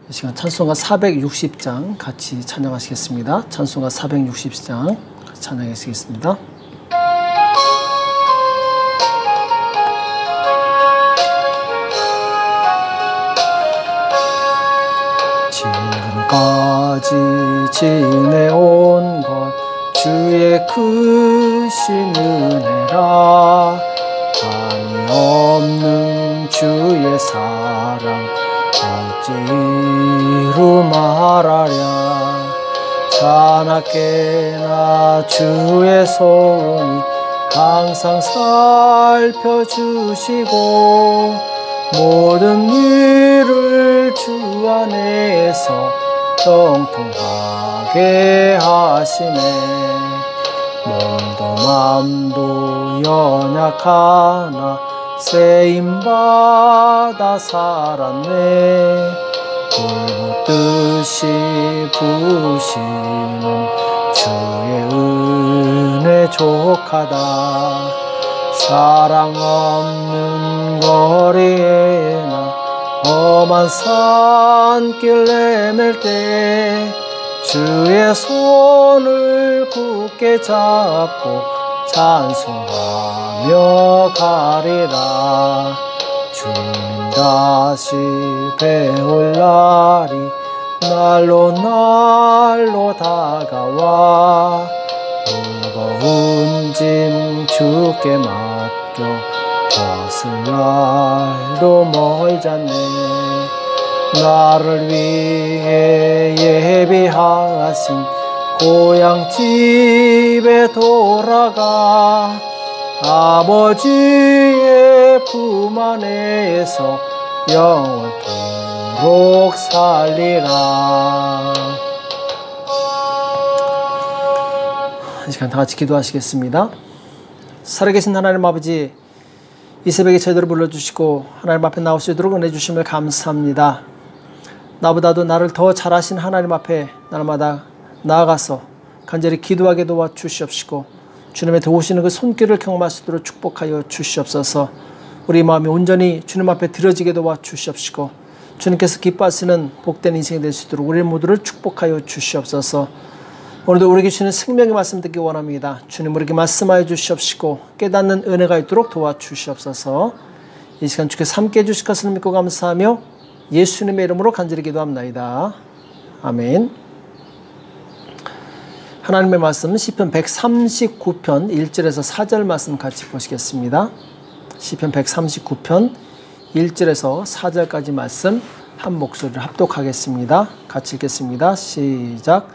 이 시간 찬송가 460장 같이 찬양하시겠습니다. 찬송가 460장 같이 찬양하시겠습니다. 지금까지 지내온 것 주의 크신 은혜라. 한이 없는 주의 사랑 어찌로 말하랴. 자나깨나 주의 손이 항상 살펴주시고 모든 일을 주 안에서 형통하게 하시네. 몸도 맘도 연약하나 쓰임받아 살았네. 불붙듯이 부으시는 주의 은혜 족하다. 사랑 없는 거리에나 험한 산길 내밀 때 주의 손을 굳게 잡고 찬송하며 가리라. 주님 다시 배울 날이 날로 다가와. 무거운 짐 주께 맡겨 벗을 날도 멀잖네. 나를 위해 예비하신 고향 집에 돌아가 아버지의 품 안에서 영원토록 살리라. 한 시간 다 같이 기도하시겠습니다. 살아계신 하나님 아버지, 이 새벽에 저희들을 불러주시고 하나님 앞에 나올 수 있도록 은혜 주심을 감사합니다. 나보다도 나를 더 잘하신 하나님 앞에 날마다 나아가서 간절히 기도하게 도와주시옵시고 주님의 도우시는 그 손길을 경험할 수 있도록 축복하여 주시옵소서. 우리 마음이 온전히 주님 앞에 드려지게 도와주시옵시고 주님께서 기뻐하시는 복된 인생이 될 수 있도록 우리 모두를 축복하여 주시옵소서. 오늘도 우리에게 주시는 생명의 말씀 듣기 원합니다. 주님 우리에게 말씀하여 주시옵시고 깨닫는 은혜가 있도록 도와주시옵소서. 이 시간 주께서 함께 해주실 것을 믿고 감사하며 예수님의 이름으로 간절히 기도합나이다. 아멘. 하나님의 말씀 시편 139편 1절에서 4절 말씀 같이 보시겠습니다. 시편 139편 1절에서 4절까지 말씀 한 목소리를 합독하겠습니다. 같이 읽겠습니다. 시작.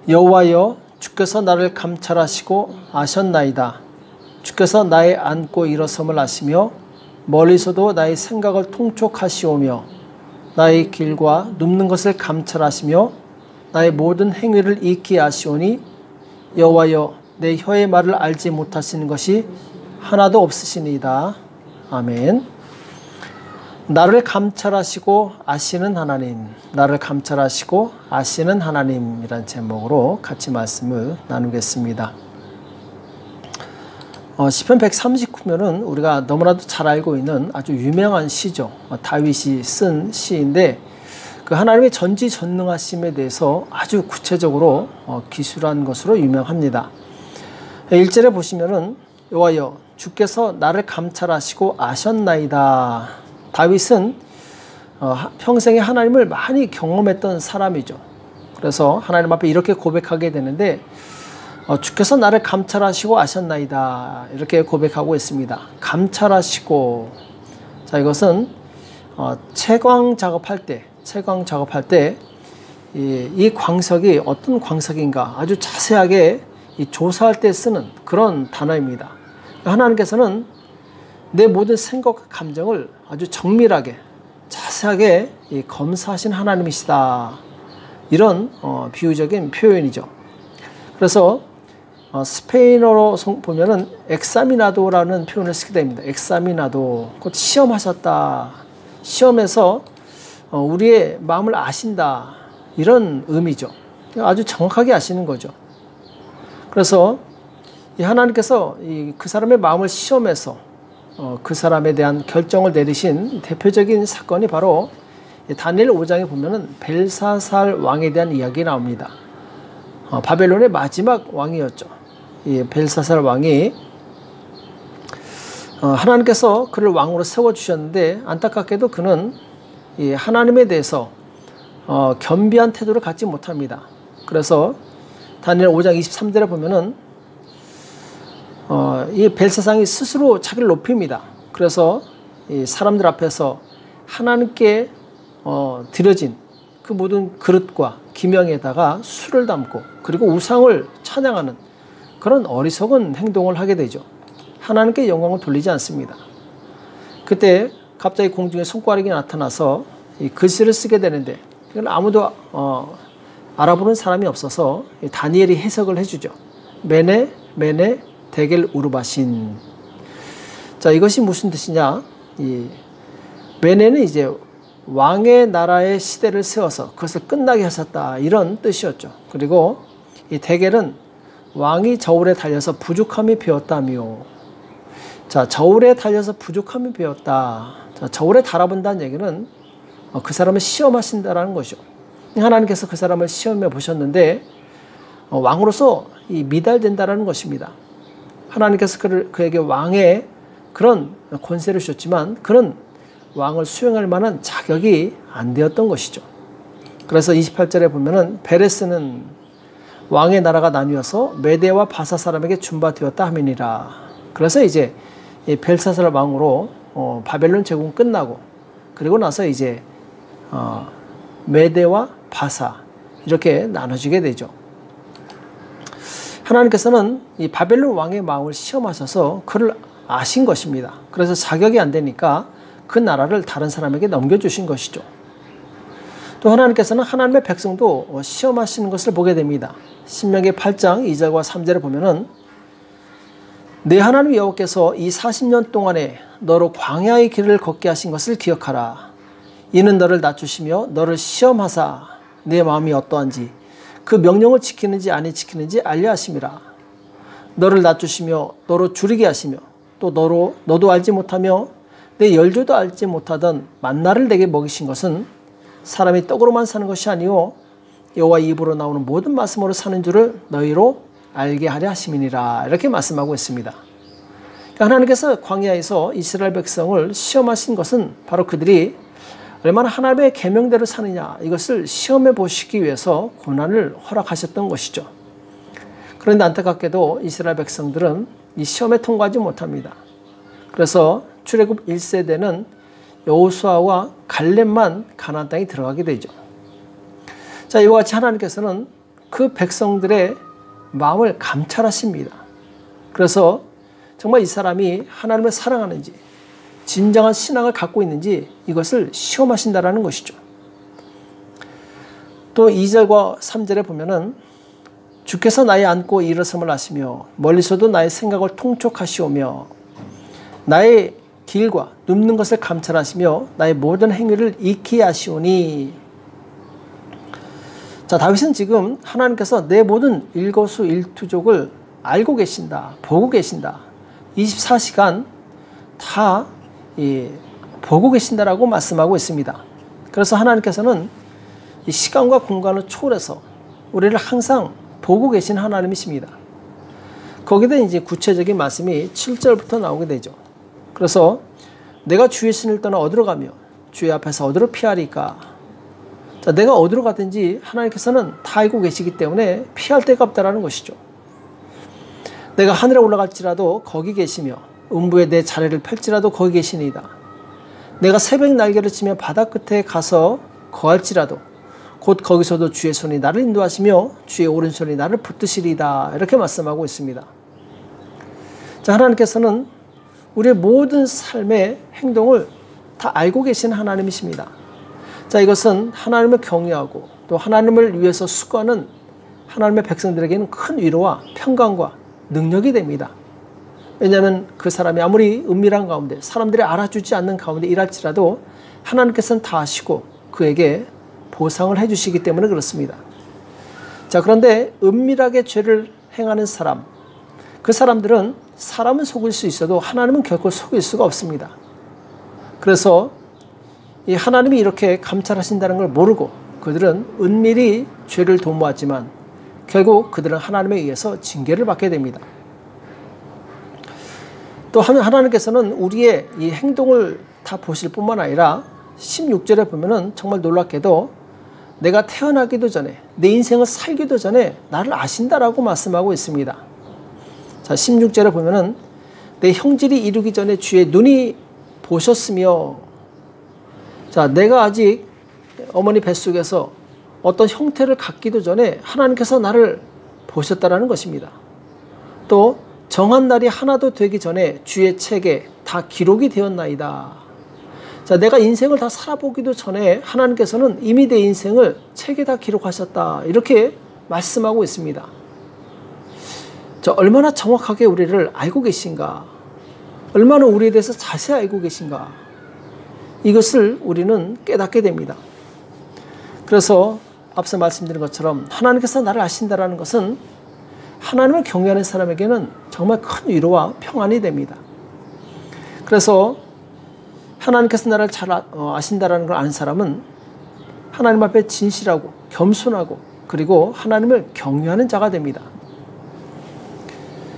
여호와여, 주께서 나를 감찰하시고 아셨나이다. 주께서 나의 앉고 일어섬을 아시며 멀리서도 나의 생각을 통촉하시오며 나의 길과 눕는 것을 감찰하시며 나의 모든 행위를 익히 아시오니 여호와여, 내 혀의 말을 알지 못하시는 것이 하나도 없으시니이다. 아멘. 나를 감찰하시고 아시는 하나님, 나를 감찰하시고 아시는 하나님이란 제목으로 같이 말씀을 나누겠습니다. 시편 139편은 우리가 너무나도 잘 알고 있는 아주 유명한 시죠. 다윗이 쓴 시인데 그 하나님의 전지전능하심에 대해서 아주 구체적으로 기술한 것으로 유명합니다. 1절에 보시면은 여호와여, 주께서 나를 감찰하시고 아셨나이다. 다윗은 평생에 하나님을 많이 경험했던 사람이죠. 그래서 하나님 앞에 이렇게 고백하게 되는데 주께서 나를 감찰하시고 아셨나이다 이렇게 고백하고 있습니다. 감찰하시고, 자, 이것은 채광 작업할 때 이 광석이 어떤 광석인가 아주 자세하게 조사할 때 쓰는 그런 단어입니다. 하나님께서는 내 모든 생각과 감정을 아주 정밀하게 자세하게 검사하신 하나님이시다. 이런 비유적인 표현이죠. 그래서 스페인어로 보면은 엑사미나도라는 표현을 쓰게 됩니다. 엑사미나도, 곧 시험하셨다. 시험에서 우리의 마음을 아신다. 이런 의미죠. 아주 정확하게 아시는 거죠. 그래서 하나님께서 그 사람의 마음을 시험해서 그 사람에 대한 결정을 내리신 대표적인 사건이 바로 다니엘 5장에 보면은 벨사살 왕에 대한 이야기 나옵니다. 바벨론의 마지막 왕이었죠. 이 벨사살 왕이 하나님께서 그를 왕으로 세워주셨는데 안타깝게도 그는 이 하나님에 대해서 겸비한 태도를 갖지 못합니다. 그래서 다니엘 5장 23절에 보면은 이 벨사상이 스스로 자기를 높입니다. 그래서 이 사람들 앞에서 하나님께 드려진 그 모든 그릇과 기명에다가 술을 담고 그리고 우상을 찬양하는 그런 어리석은 행동을 하게 되죠. 하나님께 영광을 돌리지 않습니다. 그때 갑자기 공중에 손가락이 나타나서 이 글씨를 쓰게 되는데 이건 아무도 알아보는 사람이 없어서 다니엘이 해석을 해주죠. 메네 메네 데겔 우르바신. 자, 이것이 무슨 뜻이냐? 이 메네는 이제 왕의 나라의 시대를 세워서 그것을 끝나게 하셨다, 이런 뜻이었죠. 그리고 이 데겔은 왕이 저울에 달려서 부족함이 배었다며. 자, 저울에 달려서 부족함이 배었다. 자, 저울에 달아본다는 얘기는 그 사람을 시험하신다라는 것이죠. 하나님께서 그 사람을 시험해 보셨는데 왕으로서 이 미달된다라는 것입니다. 하나님께서 그에게 왕의 그런 권세를 주셨지만 그는 왕을 수행할 만한 자격이 안 되었던 것이죠. 그래서 28절에 보면은 베레스는 왕의 나라가 나뉘어서 메대와 바사 사람에게 준바되었다 하미니라. 그래서 이제 이 벨사살 왕으로 바벨론 제국은 끝나고 그리고 나서 이제 메대와 바사 이렇게 나눠지게 되죠. 하나님께서는 이 바벨론 왕의 마음을 시험하셔서 그를 아신 것입니다. 그래서 자격이 안 되니까 그 나라를 다른 사람에게 넘겨주신 것이죠. 또 하나님께서는 하나님의 백성도 시험하시는 것을 보게 됩니다. 신명기 8장 2절과 3절에 보면은 내 하나님 여호와께서 이 40년 동안에 너로 광야의 길을 걷게 하신 것을 기억하라. 이는 너를 낮추시며 너를 시험하사 내 마음이 어떠한지 그 명령을 지키는지 아니 지키는지 알려 하심이라. 너를 낮추시며 너로 줄이게 하시며 또 너도 알지 못하며 내 열조도 알지 못하던 만나를 내게 먹이신 것은 사람이 떡으로만 사는 것이 아니요 여호와 입으로 나오는 모든 말씀으로 사는 줄을 너희로 알게 하려 하심이니라. 이렇게 말씀하고 있습니다. 그러니까 하나님께서 광야에서 이스라엘 백성을 시험하신 것은 바로 그들이 얼마나 하나님의 계명대로 사느냐, 이것을 시험해 보시기 위해서 고난을 허락하셨던 것이죠. 그런데 안타깝게도 이스라엘 백성들은 이 시험에 통과하지 못합니다. 그래서 출애굽 1세대는 여호수아와 갈렙만 가나안 땅에 들어가게 되죠. 자, 이와 같이 하나님께서는 그 백성들의 마음을 감찰하십니다. 그래서 정말 이 사람이 하나님을 사랑하는지 진정한 신앙을 갖고 있는지 이것을 시험하신다라는 것이죠. 또 2절과 3절에 보면은 주께서 나의 앉고 일어섬을 아시며 멀리서도 나의 생각을 통촉하시오며 나의 길과 눕는 것을 감찰하시며 나의 모든 행위를 익히 아시오니. 자, 다윗은 지금 하나님께서 내 모든 일거수일투족을 알고 계신다, 보고 계신다, 24시간 다 보고 계신다라고 말씀하고 있습니다. 그래서 하나님께서는 이 시간과 공간을 초월해서 우리를 항상 보고 계신 하나님이십니다. 거기다 이제 구체적인 말씀이 7절부터 나오게 되죠. 그래서 내가 주의 신을 떠나 어디로 가며 주의 앞에서 어디로 피하리까. 자, 내가 어디로 가든지 하나님께서는 다 알고 계시기 때문에 피할 데가 없다라는 것이죠. 내가 하늘에 올라갈지라도 거기 계시며 음부에 내 자리를 펼지라도 거기 계시니이다. 내가 새벽 날개를 치며 바다 끝에 가서 거할지라도 곧 거기서도 주의 손이 나를 인도하시며 주의 오른손이 나를 붙드시리이다. 이렇게 말씀하고 있습니다. 자, 하나님께서는 우리의 모든 삶의 행동을 다 알고 계신 하나님이십니다. 자, 이것은 하나님을 경외하고 또 하나님을 위해서 수고하는 하나님의 백성들에게는 큰 위로와 평강과 능력이 됩니다. 왜냐하면 그 사람이 아무리 은밀한 가운데 사람들이 알아주지 않는 가운데 일할지라도 하나님께서는 다 아시고 그에게 보상을 해주시기 때문에 그렇습니다. 자, 그런데 은밀하게 죄를 행하는 사람, 그 사람들은 사람은 속일 수 있어도 하나님은 결코 속일 수가 없습니다. 그래서 이 하나님이 이렇게 감찰하신다는 걸 모르고 그들은 은밀히 죄를 도모하지만 결국 그들은 하나님에 의해서 징계를 받게 됩니다. 또 하나님께서는 우리의 이 행동을 다 보실 뿐만 아니라 16절에 보면은 정말 놀랍게도 내가 태어나기도 전에 내 인생을 살기도 전에 나를 아신다라고 말씀하고 있습니다. 자, 16절에 보면은 내 형질이 이루기 전에 주의 눈이 보셨으며, 자, 내가 아직 어머니 뱃속에서 어떤 형태를 갖기도 전에 하나님께서 나를 보셨다라는 것입니다. 또 정한 날이 하나도 되기 전에 주의 책에 다 기록이 되었나이다. 자, 내가 인생을 다 살아보기도 전에 하나님께서는 이미 내 인생을 책에 다 기록하셨다. 이렇게 말씀하고 있습니다. 자, 얼마나 정확하게 우리를 알고 계신가? 얼마나 우리에 대해서 자세히 알고 계신가? 이것을 우리는 깨닫게 됩니다. 그래서 앞서 말씀드린 것처럼 하나님께서 나를 아신다는 것은 하나님을 경외하는 사람에게는 정말 큰 위로와 평안이 됩니다. 그래서 하나님께서 나를 잘 아신다는 걸 아는 사람은 하나님 앞에 진실하고 겸손하고 그리고 하나님을 경외하는 자가 됩니다.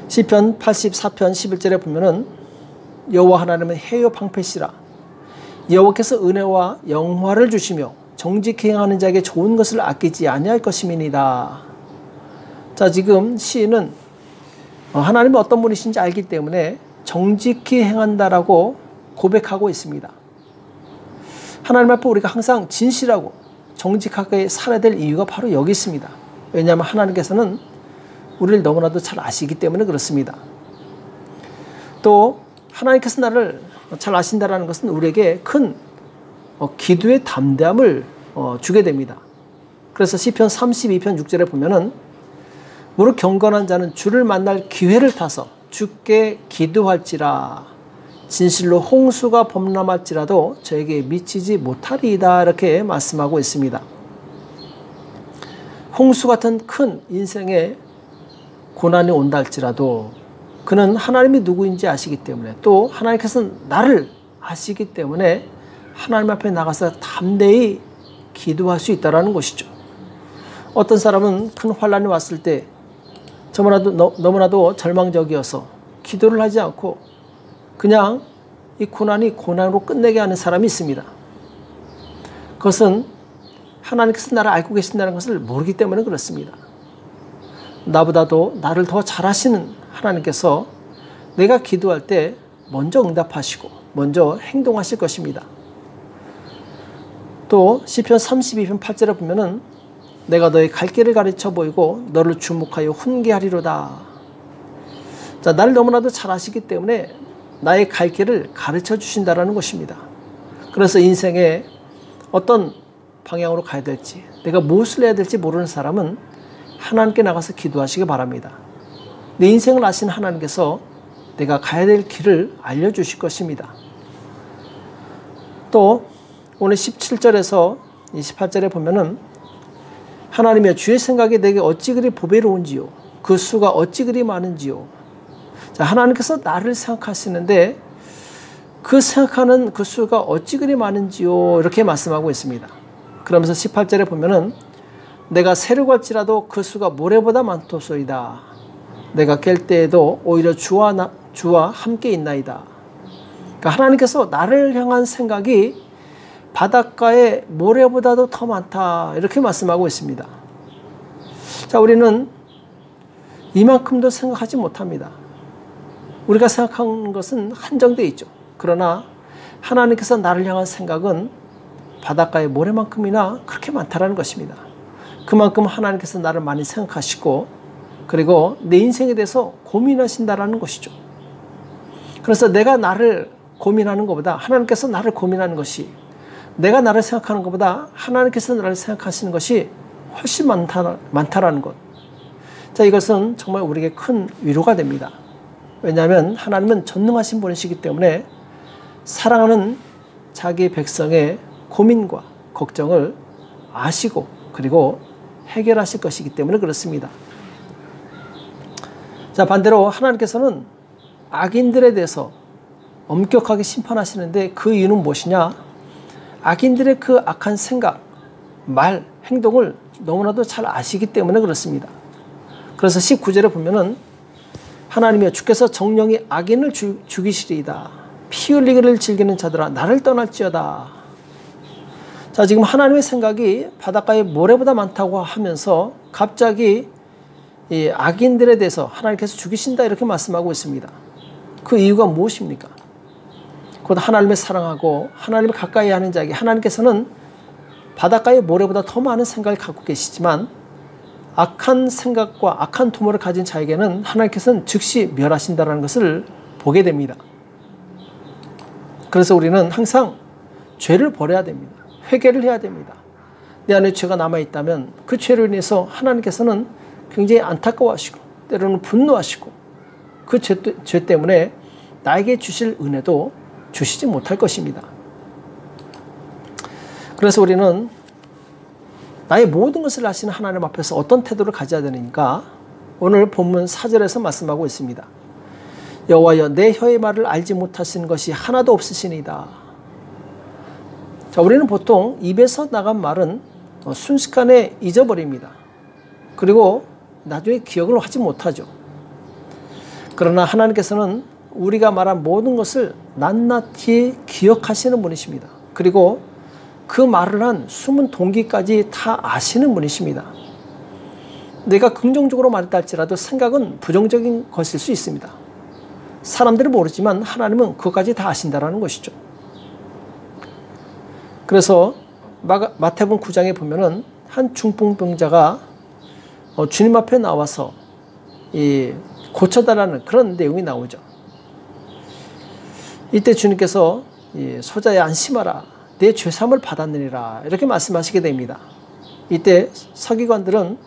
시편 84편 11절에 보면은 여호와 하나님은 해요 방패시라. 여호와께서 은혜와 영화를 주시며 정직히 행하는 자에게 좋은 것을 아끼지 아니할 것임이니이다. 자, 지금 시인은 하나님이 어떤 분이신지 알기 때문에 정직히 행한다라고 고백하고 있습니다. 하나님 앞에 우리가 항상 진실하고 정직하게 살아야 될 이유가 바로 여기 있습니다. 왜냐하면 하나님께서는 우리를 너무나도 잘 아시기 때문에 그렇습니다. 또 하나님께서 나를 잘 아신다는 것은 우리에게 큰 기도의 담대함을 주게 됩니다. 그래서 시편 32편 6절에 보면은 무릇 경건한 자는 주를 만날 기회를 타서 주께 기도할지라. 진실로 홍수가 범람할지라도 저에게 미치지 못하리이다. 이렇게 말씀하고 있습니다. 홍수 같은 큰 인생의 고난이 온다 할지라도 그는 하나님이 누구인지 아시기 때문에 또 하나님께서는 나를 아시기 때문에 하나님 앞에 나가서 담대히 기도할 수 있다는 것이죠. 어떤 사람은 큰 환난이 왔을 때 너무나도 절망적이어서 기도를 하지 않고 그냥 이 고난이 고난으로 끝내게 하는 사람이 있습니다. 그것은 하나님께서 나를 알고 계신다는 것을 모르기 때문에 그렇습니다. 나보다도 나를 더 잘 아시는 하나님께서 내가 기도할 때 먼저 응답하시고 먼저 행동하실 것입니다. 또 시편 32편 8절에 보면은 내가 너의 갈 길을 가르쳐 보이고 너를 주목하여 훈계하리로다. 자, 나를 너무나도 잘 아시기 때문에 나의 갈 길을 가르쳐 주신다라는 것입니다. 그래서 인생에 어떤 방향으로 가야 될지 내가 무엇을 해야 될지 모르는 사람은 하나님께 나가서 기도하시기 바랍니다. 내 인생을 아시는 하나님께서 내가 가야 될 길을 알려주실 것입니다. 또 오늘 17절에서 28절에 보면은 하나님의 주의 생각이 내게 어찌 그리 보배로운지요 그 수가 어찌 그리 많은지요. 자, 하나님께서 나를 생각하시는데 그 생각하는 그 수가 어찌 그리 많은지요 이렇게 말씀하고 있습니다. 그러면서 18절에 보면은 내가 새로 갈지라도 그 수가 모래보다 많도소이다. 내가 깰 때에도 오히려 주와 함께 있나이다. 그러니까 하나님께서 나를 향한 생각이 바닷가의 모래보다도 더 많다 이렇게 말씀하고 있습니다. 자, 우리는 이만큼도 생각하지 못합니다. 우리가 생각하는 것은 한정되어 있죠. 그러나 하나님께서 나를 향한 생각은 바닷가의 모래만큼이나 그렇게 많다라는 것입니다. 그만큼 하나님께서 나를 많이 생각하시고 그리고 내 인생에 대해서 고민하신다라는 것이죠. 그래서 내가 나를 고민하는 것보다 하나님께서 나를 고민하는 것이 내가 나를 생각하는 것보다 하나님께서 나를 생각하시는 것이 훨씬 많다라는 것. 자, 이것은 정말 우리에게 큰 위로가 됩니다. 왜냐하면 하나님은 전능하신 분이시기 때문에 사랑하는 자기 백성의 고민과 걱정을 아시고 그리고 해결하실 것이기 때문에 그렇습니다. 자, 반대로 하나님께서는 악인들에 대해서 엄격하게 심판하시는데 그 이유는 무엇이냐? 악인들의 그 악한 생각, 말, 행동을 너무나도 잘 아시기 때문에 그렇습니다. 그래서 19절에 보면은 하나님이여 주께서 정령이 악인을 죽이시리이다. 피 흘리기를 즐기는 자들아 나를 떠날지어다. 자, 지금 하나님의 생각이 바닷가에 모래보다 많다고 하면서 갑자기 이 악인들에 대해서 하나님께서 죽이신다 이렇게 말씀하고 있습니다. 그 이유가 무엇입니까? 곧 하나님을 사랑하고 하나님을 가까이 하는 자에게 하나님께서는 바닷가의 모래보다 더 많은 생각을 갖고 계시지만 악한 생각과 악한 도모를 가진 자에게는 하나님께서는 즉시 멸하신다는 것을 보게 됩니다. 그래서 우리는 항상 죄를 버려야 됩니다. 회개를 해야 됩니다. 내 안에 죄가 남아있다면 그 죄로 인해서 하나님께서는 굉장히 안타까워하시고 때로는 분노하시고 그 죄 때문에 나에게 주실 은혜도 주시지 못할 것입니다. 그래서 우리는 나의 모든 것을 아시는 하나님 앞에서 어떤 태도를 가져야 되니까 오늘 본문 4절에서 말씀하고 있습니다. 여호와여 내 혀의 말을 알지 못하시는 것이 하나도 없으시니이다. 자, 우리는 보통 입에서 나간 말은 순식간에 잊어버립니다. 그리고 나중에 기억을 하지 못하죠. 그러나 하나님께서는 우리가 말한 모든 것을 낱낱이 기억하시는 분이십니다. 그리고 그 말을 한 숨은 동기까지 다 아시는 분이십니다. 내가 긍정적으로 말했다 할지라도 생각은 부정적인 것일 수 있습니다. 사람들은 모르지만 하나님은 그것까지 다 아신다는 것이죠. 그래서 마태복음 9장에 보면은 한 중풍병자가 주님 앞에 나와서 고쳐달라는 그런 내용이 나오죠. 이때 주님께서 소자야 안심하라 내 죄사함을 받았느니라 이렇게 말씀하시게 됩니다. 이때 서기관들은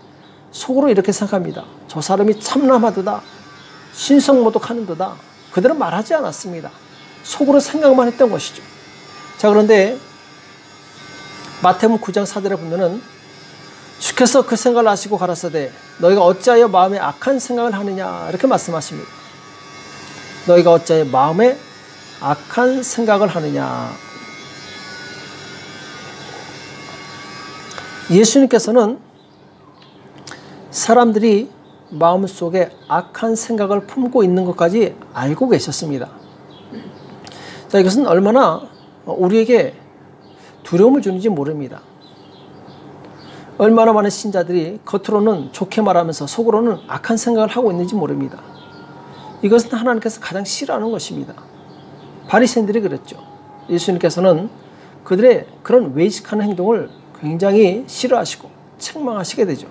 속으로 이렇게 생각합니다. 저 사람이 참남하도다 신성모독하는도다. 그들은 말하지 않았습니다. 속으로 생각만 했던 것이죠. 자, 그런데 마태복음 9장 4절에 보면은 주께서 그 생각을 아시고 가라사대 너희가 어찌하여 마음에 악한 생각을 하느냐 이렇게 말씀하십니다. 너희가 어찌하여 마음에 악한 생각을 하느냐. 예수님께서는 사람들이 마음속에 악한 생각을 품고 있는 것까지 알고 계셨습니다. 자, 이것은 얼마나 우리에게 두려움을 주는지 모릅니다. 얼마나 많은 신자들이 겉으로는 좋게 말하면서 속으로는 악한 생각을 하고 있는지 모릅니다. 이것은 하나님께서 가장 싫어하는 것입니다. 바리새인들이 그랬죠. 예수님께서는 그들의 그런 외식하는 행동을 굉장히 싫어하시고 책망하시게 되죠.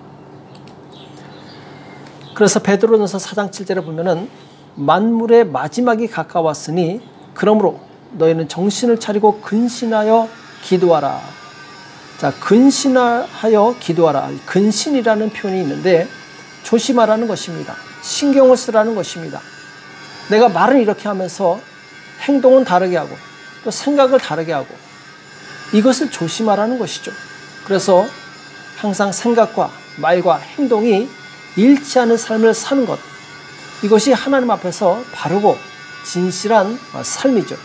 그래서 베드로전서 4장 7절에 보면은 만물의 마지막이 가까웠으니 그러므로 너희는 정신을 차리고 근신하여 기도하라. 자, 근신하여 기도하라. 근신이라는 표현이 있는데 조심하라는 것입니다. 신경을 쓰라는 것입니다. 내가 말은 이렇게 하면서 행동은 다르게 하고 또 생각을 다르게 하고 이것을 조심하라는 것이죠. 그래서 항상 생각과 말과 행동이 일치하는 삶을 사는 것, 이것이 하나님 앞에서 바르고 진실한 삶이죠.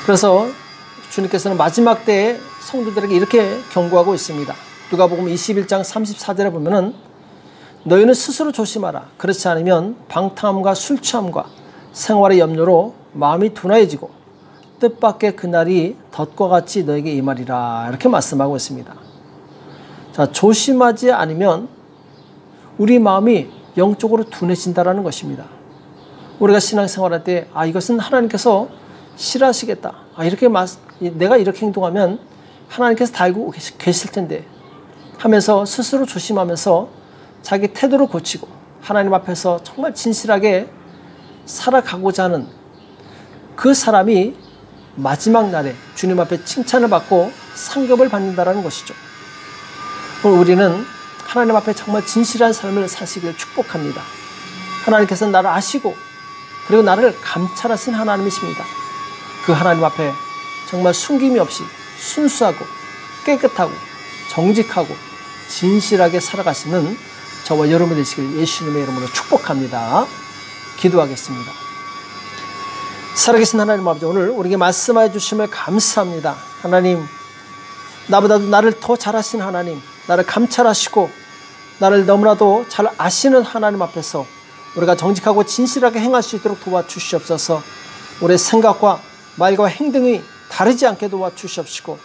그래서 주님께서는 마지막 때에 성도들에게 이렇게 경고하고 있습니다. 누가복음 21장 34절에 보면은 너희는 스스로 조심하라. 그렇지 않으면 방탕함과 술 취함과 생활의 염려로 마음이 둔화해지고 뜻밖의 그날이 덫과 같이 너에게 임하리라. 이렇게 말씀하고 있습니다. 자, 조심하지 않으면 우리 마음이 영적으로 둔해진다는 것입니다. 우리가 신앙생활할 때 이것은 하나님께서 싫어하시겠다. 내가 이렇게 행동하면 하나님께서 다 알고 계실 텐데 하면서 스스로 조심하면서 자기 태도를 고치고 하나님 앞에서 정말 진실하게 살아가고자 하는 그 사람이 마지막 날에 주님 앞에 칭찬을 받고 상급을 받는다는 것이죠. 오늘 우리는 하나님 앞에 정말 진실한 삶을 사시길 축복합니다. 하나님께서는 나를 아시고 그리고 나를 감찰하신 하나님이십니다. 그 하나님 앞에 정말 숨김이 없이 순수하고 깨끗하고 정직하고 진실하게 살아가시는 저와 여러분 되시길 예수님의 이름으로 축복합니다. 기도하겠습니다. 살아계신 하나님 아버지, 오늘 우리에게 말씀하여 주심을 감사합니다. 하나님, 나보다도 나를 더 잘 아시는 하나님, 나를 감찰하시고 나를 너무나도 잘 아시는 하나님 앞에서 우리가 정직하고 진실하게 행할 수 있도록 도와주시옵소서. 우리의 생각과 말과 행동이 다르지 않게 도와주시옵시고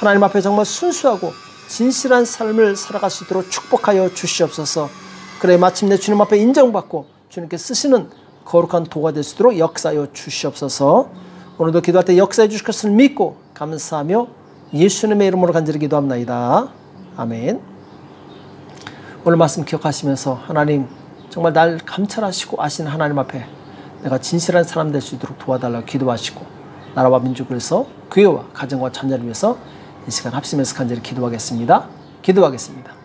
하나님 앞에 정말 순수하고 진실한 삶을 살아갈 수 있도록 축복하여 주시옵소서. 그래 마침내 주님 앞에 인정받고 주님께 쓰시는 거룩한 도가 될 수 있도록 역사하여 주시옵소서. 오늘도 기도할 때 역사해 주실 것을 믿고 감사하며 예수님의 이름으로 간절히 기도합나이다. 아멘. 오늘 말씀 기억하시면서 하나님 정말 날 감찰하시고 아시는 하나님 앞에 내가 진실한 사람 될 수 있도록 도와달라고 기도하시고 나라와 민족을 위해서 교회와 가정과 자녀를 위해서 이 시간 합심해서 간절히 기도하겠습니다. 기도하겠습니다.